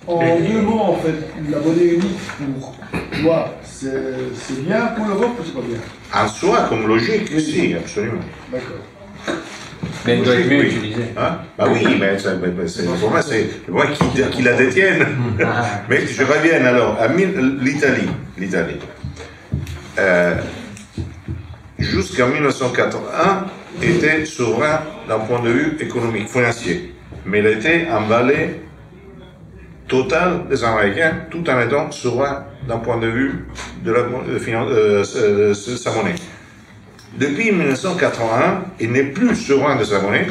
En deux mots, en fait, la monnaie unique pour toi, c'est bien pour l'Europe ou c'est pas bien? En soi, comme logique, si, absolument. D'accord. Mais elle doit être mieux utilisée. Hein? Bah oui, mais pour moi, c'est moi qui la détienne. Mais je reviens alors à l'Italie. Jusqu'en 1981, était souverain d'un point de vue économique, financier. Mais il était en valet total des Américains, tout en étant souverain d'un point de vue de sa monnaie. Depuis 1981, il n'est plus souverain de sa monnaie.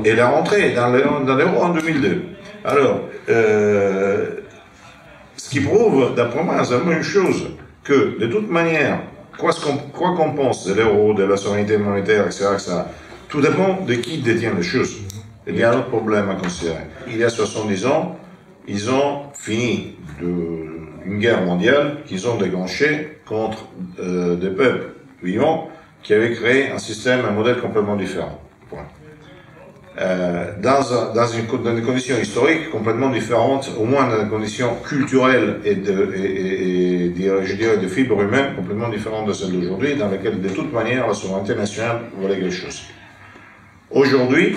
Et il est rentré dans l'euro en 2002. Alors, ce qui prouve, d'après moi, c'est la même chose, que de toute manière, quoi qu'on pense de l'euro, de la souveraineté monétaire, etc., tout dépend de qui détient les choses. Il y a un autre problème à considérer. Il y a 70 ans, ils ont fini une guerre mondiale qu'ils ont déclenchée contre des peuples vivants qui avaient créé un modèle complètement différent. Point. Dans des conditions historiques complètement différentes, au moins dans des conditions culturelles et je dirais de fibres humaines complètement différentes de celles d'aujourd'hui, dans lesquelles de toute manière la souveraineté nationale valait quelque chose. Aujourd'hui,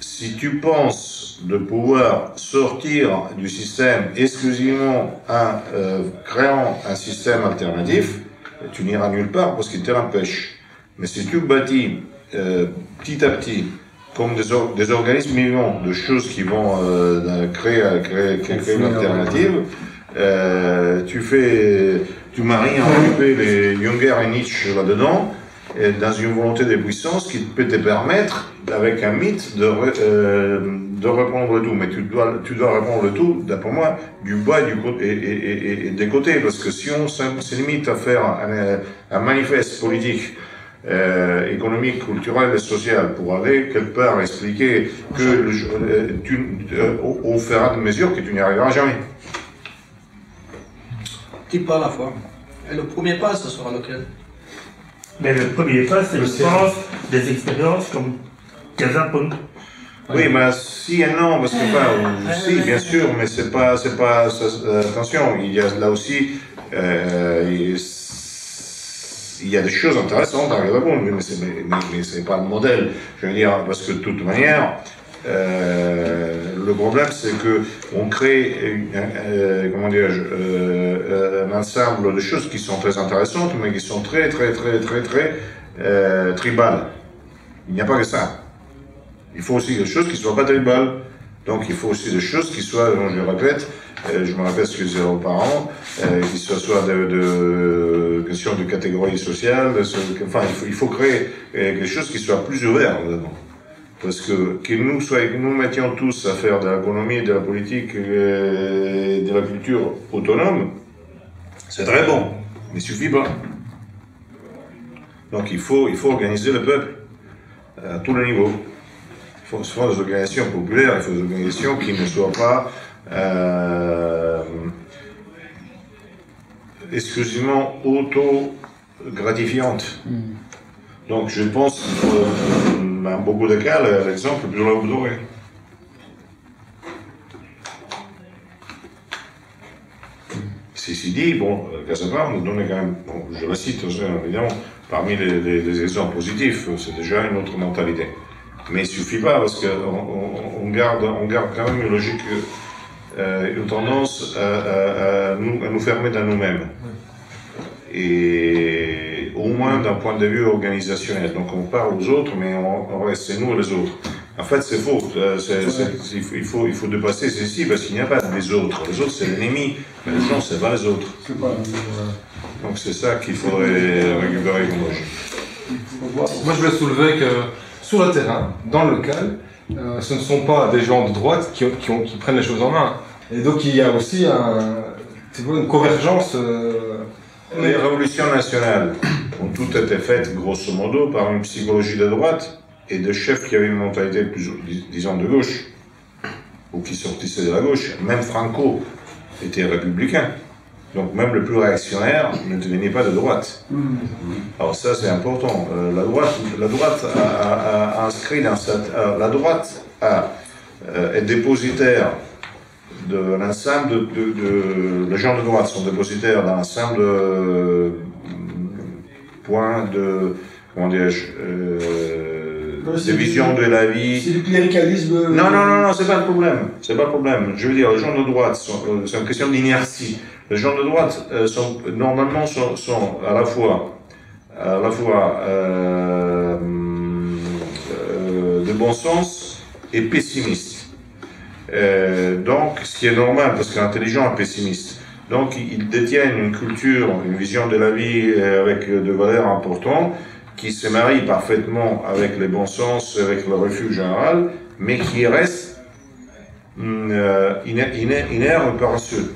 si tu penses de pouvoir sortir du système exclusivement en créant un système alternatif, tu n'iras nulle part parce qu'il te l'empêche. Mais si tu bâtis petit à petit, comme des organismes vivants, de choses qui vont créer une alternative, tu maries un peu les Junger et Nietzsche là-dedans, dans une volonté de puissance qui peut te permettre, avec un mythe, de reprendre le tout. Mais tu dois reprendre le tout, d'après moi, du bas et des côtés, parce que si on se limite à faire un manifeste politique, économique, culturel et social pour aller quelque part expliquer que on fera des mesures que tu n'y arriveras jamais. Petit pas à la fois. Et le premier pas, ce sera lequel? Mais le premier pas, c'est, je pense, des expériences comme Gazapon. Oui, mais si et non, parce que si, bien sûr, mais c'est pas, attention, il y a là aussi, il y a des choses intéressantes à répondre, mais c'est pas le modèle. Je veux dire, parce que de toute manière, le problème c'est que on crée, un ensemble de choses qui sont très intéressantes, mais qui sont très tribales. Il n'y a pas que ça. Il faut aussi des choses qui ne soient pas tribales. Donc il faut aussi des choses qui soient, je répète, je me répète ce que je disais aux parents, qui soient de questions de catégorie sociale, enfin il faut créer quelque chose qui soit plus ouvert là-dedans. Parce que nous mettions tous à faire de l'économie, de la politique, de la culture autonome, c'est très bon, mais il ne suffit pas. Donc il faut organiser le peuple à tous les niveaux. Il faut des organisations populaires, il faut des organisations qui ne soient pas exclusivement auto-gratifiantes. Donc je pense qu'il faut, dans beaucoup de cas, l'exemple est plus là où vous aurez. Ceci dit, bon, Casablanca nous donne quand même, bon, je le cite évidemment, parmi les exemples positifs, c'est déjà une autre mentalité. Mais il ne suffit pas parce qu'on garde quand même une logique, une tendance à nous fermer dans nous-mêmes. Et au moins d'un point de vue organisationnel. Donc on parle aux autres, mais on reste c'est nous et les autres. En fait, c'est faux. Il faut dépasser ceci parce qu'il n'y a pas des autres. Les autres, c'est l'ennemi. Mais les gens, c'est pas les autres. Donc c'est ça qu'il faudrait récupérer comme logique. Moi, je veux soulever que sur le terrain, dans le local, ce ne sont pas des gens de droite qui prennent les choses en main. Et donc il y a aussi une convergence. Les révolutions nationales ont toutes été faites, grosso modo, par une psychologie de droite et de chefs qui avaient une mentalité plus, disons, de gauche, ou qui sortissaient de la gauche. Même Franco était républicain. Donc même le plus réactionnaire ne devenait pas de droite. Alors ça c'est important. La droite a inscrit dans cette... la droite a est dépositaire de l'ensemble les gens de droite sont dépositaires d'un ensemble points de, comment dirais-je, des visions de la vie. C'est du cléricalisme. Non, c'est pas le problème. C'est pas le problème. Je veux dire, les gens de droite, c'est une question d'inertie. Les gens de droite sont normalement à la fois de bon sens et pessimistes. Donc, ce qui est normal, parce qu'un intelligent est pessimiste. Donc, ils détiennent une culture, une vision de la vie avec de valeurs importantes, qui se marient parfaitement avec le bon sens, avec le refuge général, mais qui restent inertes et paresseux.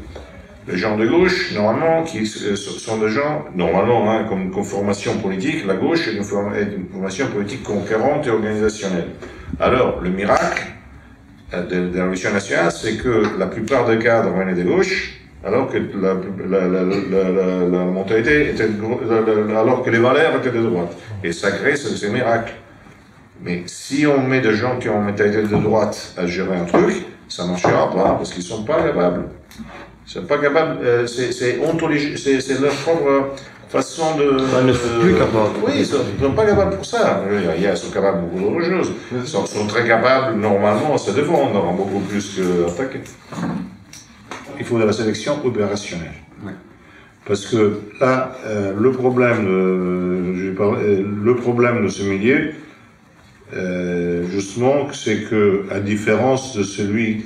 Les gens de gauche, normalement, qui sont des gens, normalement, hein, comme formation politique, la gauche est une formation politique conquérante et organisationnelle. Alors, le miracle de la Révolution nationale, c'est que la plupart des cadres venaient de gauche, alors que la mentalité était alors que les valeurs étaient de droite. Et ça crée ce miracle. Mais si on met des gens qui ont une mentalité de droite à gérer un truc, ça ne marchera pas, parce qu'ils ne sont pas capables. Ils sont pas capables, c'est ontologique, c'est leur propre façon de... Ils ne sont plus capables. Oui, ils ne sont pas capables pour ça. Ils sont capables de beaucoup d'autres choses. Ils sont très capables, normalement, à se défendre, beaucoup plus qu'attaquer. Il faut de la sélection opérationnelle. Ouais. Parce que là, le problème de ce milieu, justement, c'est que, à différence de celui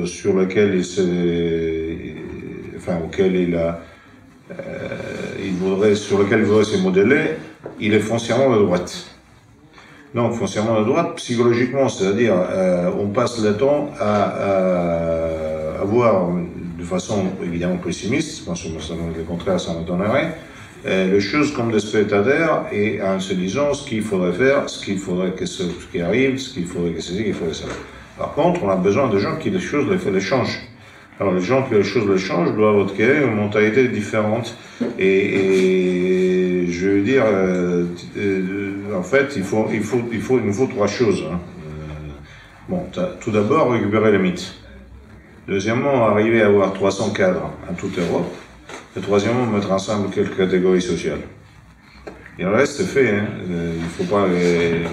sur lequel sur lequel il voudrait se modeler, il est foncièrement de droite. Donc, foncièrement de droite, psychologiquement, c'est-à-dire, on passe le temps à voir, de façon évidemment pessimiste, parce que le contraire, ça m'étonnerait, les choses comme des spectateurs et en se disant ce qu'il faudrait faire, ce qu'il faudrait que ce qui arrive, ce qu'il faudrait que ceci, qu'il faudrait ça. Par contre, on a besoin de gens qui les choses les changent. Alors les gens qui les choses les changent doivent acquérir une mentalité différente et je veux dire, en fait, il nous faut trois choses. Hein. Bon, tout d'abord, récupérer les mythes. Deuxièmement, arriver à avoir 300 cadres en toute Europe. Et troisièmement, mettre ensemble quelques catégories sociales. Et le reste, c'est fait. Hein. Il faut pas.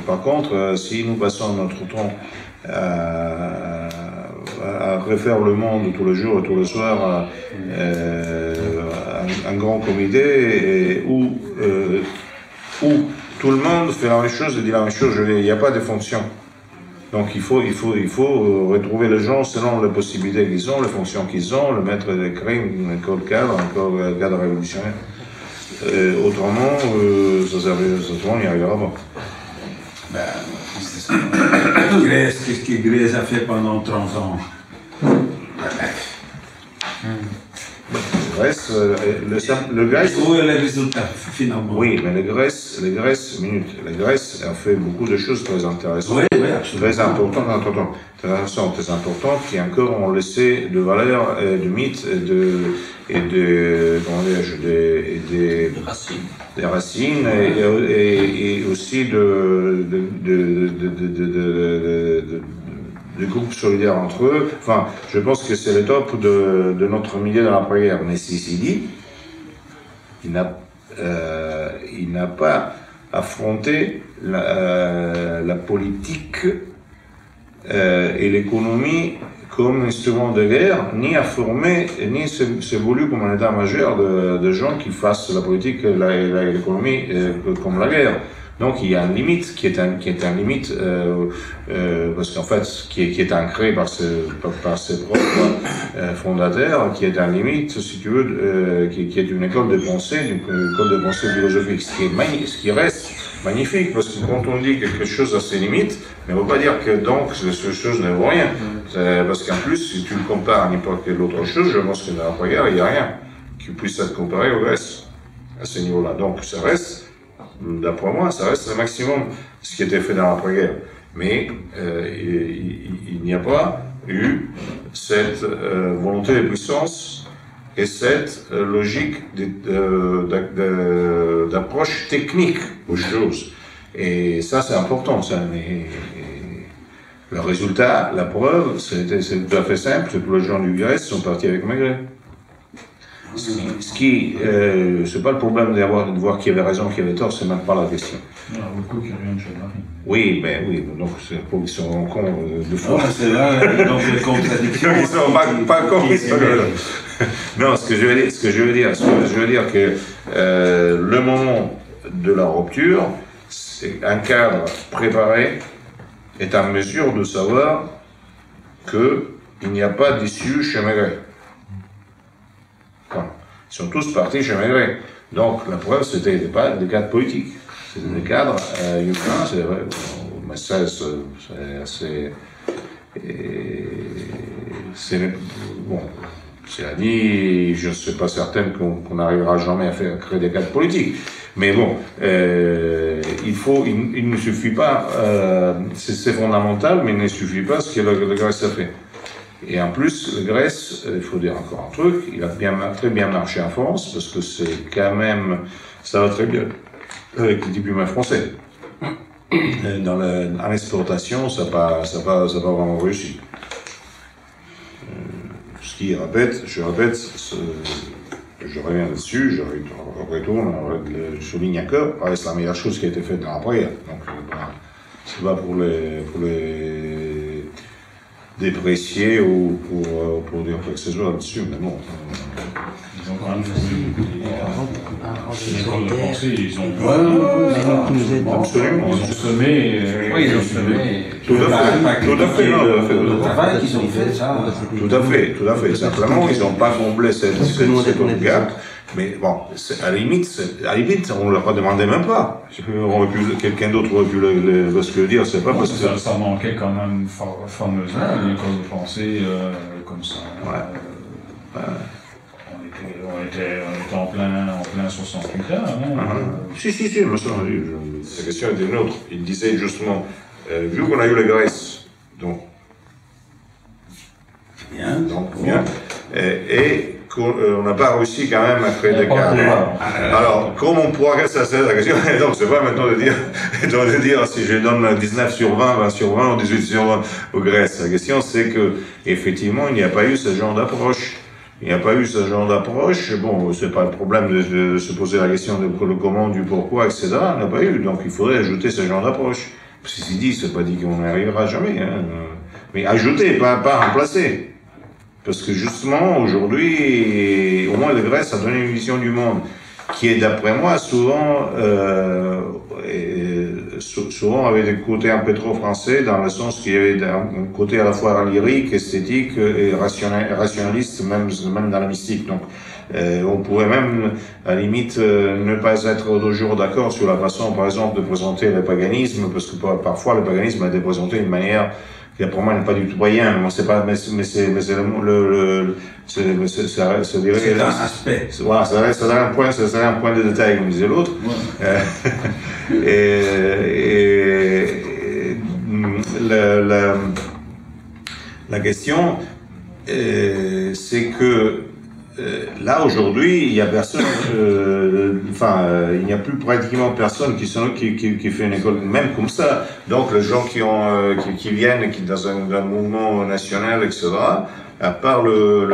Par contre, si nous passons notre temps à refaire le monde tous les jours et tous les soirs, un grand comité où tout le monde fait la même chose et dit la même chose, il n'y a pas de fonction. Donc il faut retrouver les gens selon les possibilités qu'ils ont, les fonctions qu'ils ont, le mettre de créer une école cadre, un cadre révolutionnaire. Autrement, on n'y arrivera pas. Ben, c'est ça. Grèce, qu'est-ce que Grèce a fait pendant 30 ans? Grèce, le Grèce... Où est le résultat, finalement? Oui, mais la Grèce a fait beaucoup de choses très intéressantes. Oui, absolument. Très importantes, qui encore ont laissé de valeurs, de mythes et des racines et aussi de groupes solidaires entre eux. Enfin, je pense que c'est le top de notre milieu de l'après-guerre. Mais ceci dit, il n'a pas affronté la politique et l'économie comme instrument de guerre, ni à former, ni s'évoluer comme un état-major de gens qui fassent la politique et l'économie comme la guerre. Donc il y a une limite qui est une limite parce qu'en fait qui est ancrée par ses propres fondateurs, qui est une limite, si tu veux, qui est une école de pensée, philosophique, ce qui reste magnifique, parce que quand on dit quelque chose à ses limites, mais on ne veut pas dire que donc cette chose ne vaut rien, parce qu'en plus si tu le compares à n'importe quelle autre chose, je pense que dans l'après-guerre il n'y a rien qui puisse être comparé au reste à ce niveau-là. Donc ça reste, d'après moi, ça reste le maximum ce qui était fait dans l'après-guerre. Mais il n'y a pas eu cette volonté de puissance et cette logique d'approche technique aux choses. Et ça, c'est important. Ça, Le résultat, la preuve, c'est tout à fait simple, c'est que les gens du Grèce sont partis avec Maigret. C'est pas le problème de voir qui avait raison, qui avait tort, c'est même pas la question. Il y a beaucoup qui reviennent chez Marie. Oui, donc c'est pour qu'ils se rendent compte de fois. C'est là, donc les contradictions. Ils sont pas cons, ils sont là. Non, ce que je veux dire que le moment de la rupture, c'est un cadre préparé est en mesure de savoir qu'il n'y a pas d'issue chez Maigret. Ils sont tous partis chez Maigret. Donc la preuve, c'était pas des cadres politiques, c'était des cadres humains, c'est vrai. Mais ça, c'est assez. Bon, c'est dit, je ne suis pas certain qu'on n'arrivera jamais à créer des cadres politiques. Mais bon, il ne suffit pas, c'est fondamental, mais il ne suffit pas ce que la Grèce a fait. Et en plus, la Grèce, il faut dire encore un truc, il a très bien marché en France, parce que c'est quand même, ça va très bien avec les diplômes français. En exportation, ça n'a pas vraiment réussi. Je répète, je reviens là-dessus, je retourne, je souligne encore, c'est la meilleure chose qui a été faite dans la prière. Donc, c'est pas pour les déprécier ou pour dire quoi que ce soit là-dessus, mais bon. Ils ont quand même fait l'école de pensée, ils ont Absolument. Ils ont semé. Oui, ils ont semé. Tout à fait. Le travail qu'ils ont fait, ça. Tout à fait. Simplement, ils n'ont pas comblé cette gap. Mais bon, à la limite, on ne l'a pas demandé même pas. Quelqu'un d'autre aurait pu le dire, c'est pas parce que. Ça manquait quand même fameusement, l'école de pensée comme ça. Ouais. On était en plein sur son truc là. Si, mais ça, la question était une autre. Il disait justement, vu qu'on a eu la Grèce, donc bien, et qu'on n'a pas réussi quand même à créer des cadres. Alors, comment on pourra rester à la question? Donc, c'est pas maintenant de dire si je donne 19 sur 20, 20 sur 20 ou 18 sur 20 aux Grèces. La question, c'est que, effectivement, il n'y a pas eu ce genre d'approche. Bon, c'est pas le problème de se poser la question de le comment, du pourquoi, etc. On n'a pas eu. Donc, il faudrait ajouter ce genre d'approche. Ceci dit, c'est pas dit qu'on n'y arrivera jamais, hein. Mais ajouter, pas remplacer. Parce que justement, aujourd'hui, au moins la Grèce a donné une vision du monde qui est, d'après moi, souvent avec des côtés un peu trop français, dans le sens qu'il y avait un côté à la fois lyrique, esthétique et rationaliste, même dans la mystique. Donc, on pourrait même, à la limite, ne pas être toujours d'accord sur la façon, par exemple, de présenter le paganisme, parce que parfois le paganisme a été présenté d'une manière qui pour moi n'est pas du tout moyen, mais c'est pas, mais c'est un aspect. Voilà, c'est un point de détail, comme disait l'autre. La question, c'est que là aujourd'hui, il y a personne, il n'y a plus pratiquement personne qui fait une école même comme ça. Donc les gens qui viennent, qui dans un mouvement national, etc. À part le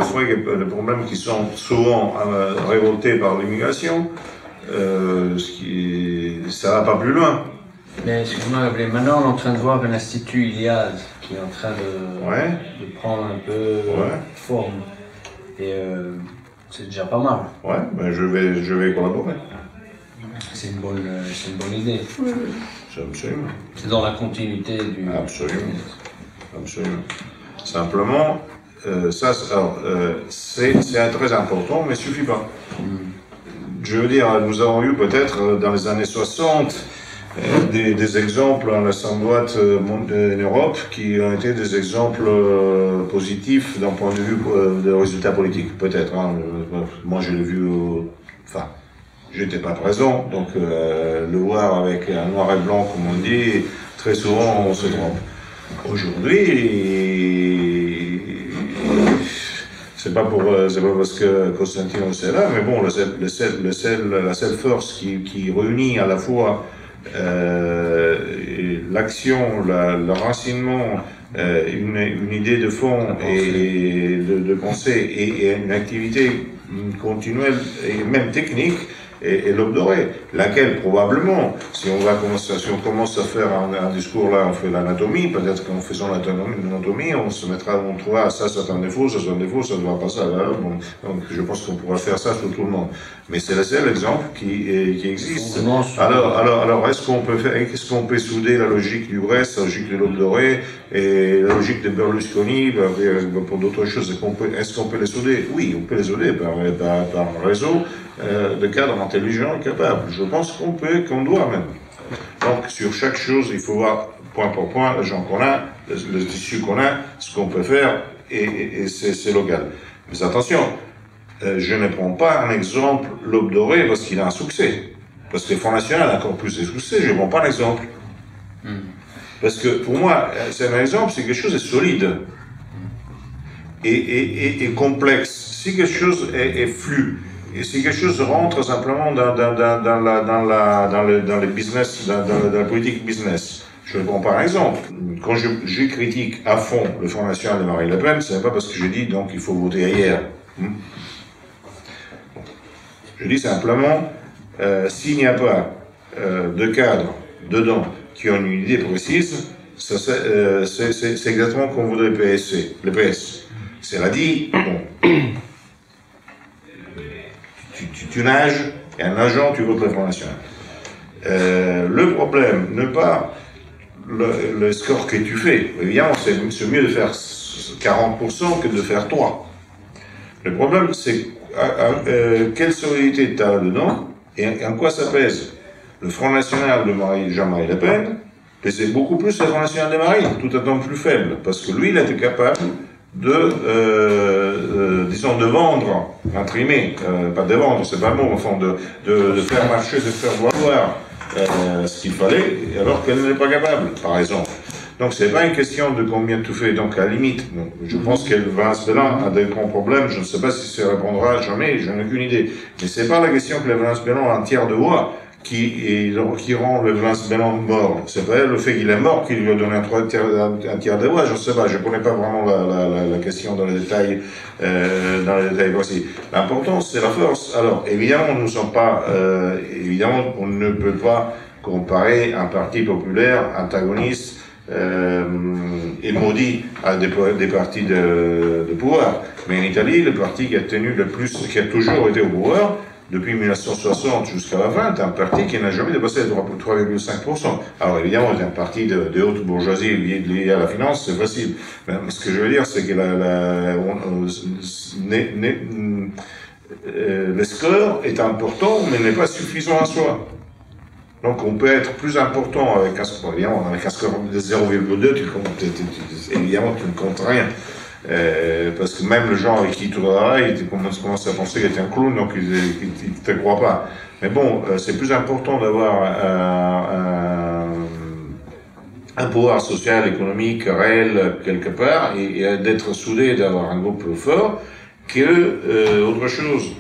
problème qui sont souvent révoltés par l'immigration, ça va pas plus loin. Mais excuse-moi, maintenant on est en train de voir un institut Iliade qui est en train de prendre un peu forme. Et c'est déjà pas mal. Ouais, ben je vais collaborer. C'est une bonne idée. Absolument. C'est dans la continuité du. Absolument. Simplement, c'est très important, mais suffit pas. Je veux dire, nous avons eu peut-être dans les années 60 des exemples en boîte en Europe qui ont été des exemples positifs d'un point de vue de résultats politiques, peut-être. Hein. Moi, je l'ai vu, j'étais pas présent, donc le voir avec un noir et blanc, comme on dit, très souvent on se trompe. Aujourd'hui, c'est pas parce que Constantine est là, mais bon, la seule force qui réunit à la fois l'action, le renseignement une idée de fond et de pensée et une activité continuelle et même technique et l'aube dorée, laquelle probablement, si on commence à faire un discours là, on fait l'anatomie, peut-être qu'en faisant l'anatomie, on trouvera ça c'est un défaut, ça c'est un défaut, ça ne va pas ça. Là, bon, donc je pense qu'on pourra faire ça sur tout le monde. Mais c'est le seul exemple qui existe. Alors est-ce qu'on peut souder la logique du Brest, la logique de l'aube dorée et la logique de Berlusconi pour d'autres choses? Est-ce qu'on peut les souder? Oui, on peut les souder par un réseau de cadres intelligents et capables. Je pense qu'on doit même. Donc, sur chaque chose, il faut voir point par point les gens qu'on a, le tissu qu'on a, ce qu'on peut faire, et c'est local. Mais attention, je ne prends pas un exemple l'aube dorée parce qu'il a un succès. Parce que le Front National a encore plus de succès, je ne prends pas un exemple. Parce que pour moi, c'est un exemple, c'est quelque chose de solide et complexe. Si quelque chose est flou, et si quelque chose rentre simplement dans le business, dans la politique business, je prends par exemple, quand je critique à fond le Front National de Marine Le Pen, ce n'est pas parce que je dis donc il faut voter ailleurs. Je dis simplement, s'il n'y a pas de cadre dedans qui ont une idée précise, c'est exactement comme voudrait le PS. Cela dit, bon, tu nages, et en nageant, tu votes le Front National. Le problème n'est pas le score que tu fais. Évidemment, c'est mieux de faire 40% que de faire 3. Le problème, c'est quelle solidité tu as dedans et en quoi ça pèse. Le Front National de Jean-Marie Le Pen pesait beaucoup plus le Front National de Marine, tout étant plus faible, parce que lui, il était capable disons, de vendre, imprimer, pas de vendre, c'est pas le mot, au fond, de faire marcher, de faire valoir ce qu'il fallait, alors qu'elle n'est pas capable, par exemple. Donc, c'est pas une question de combien tu fais, donc à la limite, bon, je pense que Valence Bélan a des grands problèmes, je ne sais pas si ça répondra jamais, je n'ai aucune idée. Mais c'est pas la question que le Valence Bélan a un tiers de voix qui rend le Valence Bélan mort. C'est pas le fait qu'il est mort qui lui a donné un tiers de voix, je ne sais pas, je ne connais pas vraiment la question dans les détails précis. L'important, c'est la force. Alors, évidemment, nous ne sommes pas, évidemment, on ne peut pas comparer un parti populaire antagoniste et maudit à des partis de pouvoir. Mais en Italie, le parti qui a tenu le plus, qui a toujours été au pouvoir, depuis 1960 jusqu'à la fin, c'est un parti qui n'a jamais dépassé 3,5%. Alors évidemment, c'est un parti de haute bourgeoisie lié à la finance, c'est facile. Mais ce que je veux dire, c'est que le score est important, mais n'est pas suffisant en soi. Donc on peut être plus important avec un score, évidemment, avec un score de 0,2, évidemment tu ne comptes rien. Parce que même le gens avec qui tu travailles, ils commencent à penser que tu es un clown, donc ils ne te croient pas. Mais bon, c'est plus important d'avoir un pouvoir social, économique, réel, quelque part, et d'être soudé, d'avoir un groupe fort, que autre chose.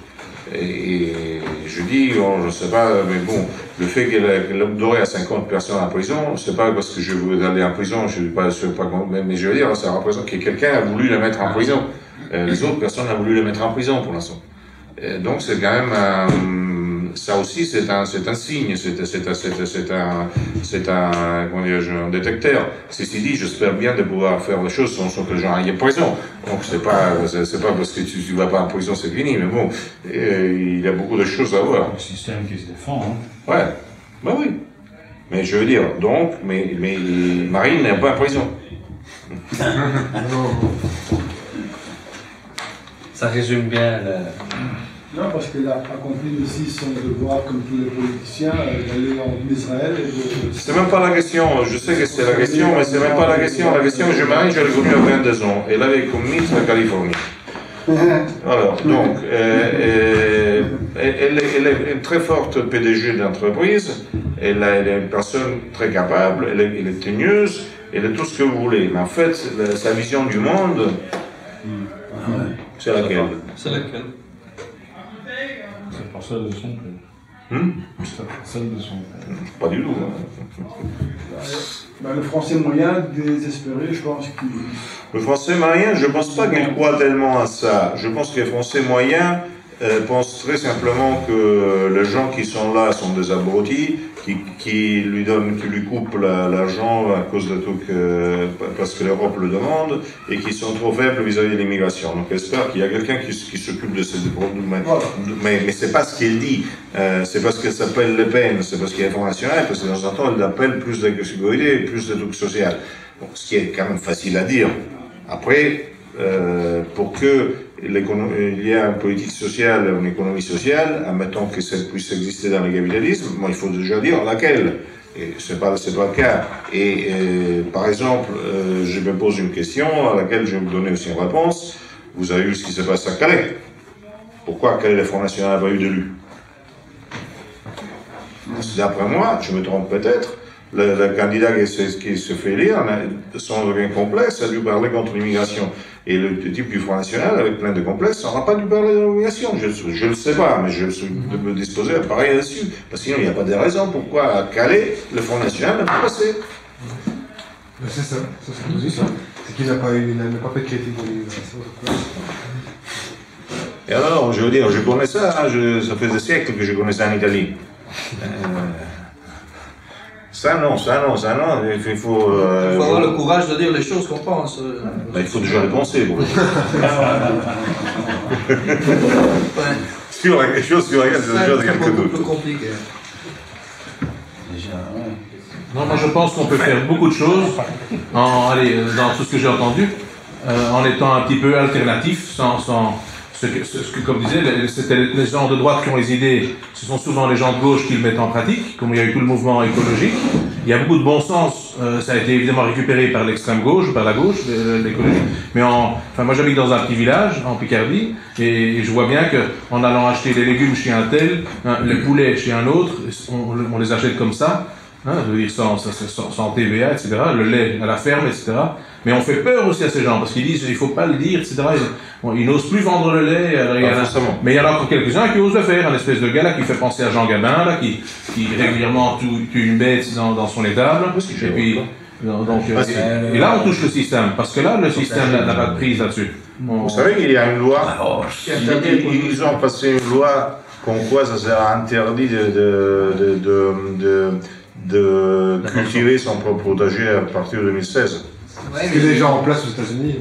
Et je dis, je ne sais pas, mais bon, le fait que l'aube dorée a 50 personnes en prison, c'est pas parce que je veux aller en prison, je ne sais pas, mais je veux dire, ça représente que quelqu'un a voulu le mettre en prison. Les autres personnes ont voulu le mettre en prison pour l'instant. Donc c'est quand même, ça aussi c'est un signe, c'est un détecteur. Ceci dit, j'espère bien de pouvoir faire des choses sans que les gens aillent en prison. Donc c'est pas parce que tu vas pas en prison c'est fini, mais bon, il y a beaucoup de choses à voir. Un système qui se défend, hein. Ouais, bah oui. Mais je veux dire, donc, mais Marine n'est pas en prison. Ça résume bien Non, parce qu'elle a accompli aussi son devoir, comme tous les politiciens, d'aller en Israël et de... C'est même pas la question, je sais que c'est la question, mais c'est même pas la question. La question, Marine, je l'ai connue à 22 ans. Elle avait comme ministre de Californie. Alors, donc, elle est très forte PDG d'entreprise, elle est une personne très capable, elle est teigneuse, elle est tout ce que vous voulez. Mais en fait, sa vision du monde, c'est laquelle? C'est laquelle? C'est pour ça de son Personne de son... Pas du tout. Le français moyen, désespéré, je pense qu'il... Le français moyen, je ne pense pas qu'il croit tellement à ça. Je pense que les français moyens pensent très simplement que les gens qui sont là sont des abrutis, qui lui coupent l'argent à cause de tout parce que l'Europe le demande, et qui sont trop faibles vis-à-vis de l'immigration. Donc j'espère qu'il y a quelqu'un qui s'occupe de ces problèmes. Mais c'est pas ce qu'il dit. C'est parce qu'elle s'appelle Le Pen, c'est parce qu'il est Front National, parce que dans un temps, elle appelle plus de sécurité et plus de trucs sociaux. Bon, ce qui est quand même facile à dire. Après, pour que il y ait une politique sociale, une économie sociale, admettons que ça puisse exister dans le capitalisme, il faut déjà dire laquelle. Et c'est pas le cas. Et par exemple, je me pose une question à laquelle je vais vous donner aussi une réponse. Vous avez vu ce qui se passe à Calais. Pourquoi Calais, le Front National n'a pas eu d'élu? D'après moi, je me trompe peut-être, le candidat qui se fait élire, sans aucun complexe, a dû parler contre l'immigration. Et le type du Front National, avec plein de complexes, n'aura pas dû parler de l'immigration. Je ne le sais pas, mais je suis disposé à parier là-dessus. Parce que sinon, il n'y a pas de raison pourquoi à Calais, le Front National n'a pas passé. C'est ça, c'est sa position. C'est qu'il n'a pas fait de critique de l'immigration. Et alors, je veux dire, je connais ça, ça fait des siècles que je connais ça en Italie. Ça non, il faut avoir le courage de dire les choses qu'on pense. Il faut déjà les penser. Bon. Sur quelque chose sur laquelle c'est déjà quelques doutes. C'est compliqué. Non, moi je pense qu'on peut faire beaucoup de choses dans tout ce que j'ai entendu, en étant un petit peu alternatif, comme disait, c'était les gens de droite qui ont les idées, ce sont souvent les gens de gauche qui le mettent en pratique, comme il y a eu tout le mouvement écologique. Il y a beaucoup de bon sens, ça a été évidemment récupéré par l'extrême gauche, par la gauche, l'écologie. Mais moi j'habite dans un petit village, en Picardie, et je vois bien qu'en allant acheter les légumes chez un tel, les poulets chez un autre, on les achète comme ça. Je veux dire sans TVA, etc., le lait à la ferme, etc. Mais on fait peur aussi à ces gens, parce qu'ils disent il ne faut pas le dire, etc. Ils n'osent plus vendre le lait. Mais il y en a encore quelques-uns qui osent le faire, un espèce de gars là qui fait penser à Jean Gabin, là, qui régulièrement tue une bête dans son étable. Et puis, et là on touche le système, parce que là le système n'a pas de prise là-dessus. Vous savez qu'il y a une loi, ils ont passé une loi comme quoi ça sera interdit de cultiver son propre potager à partir de 2016. C'est déjà en place aux États-Unis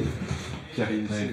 qui arrivent ici.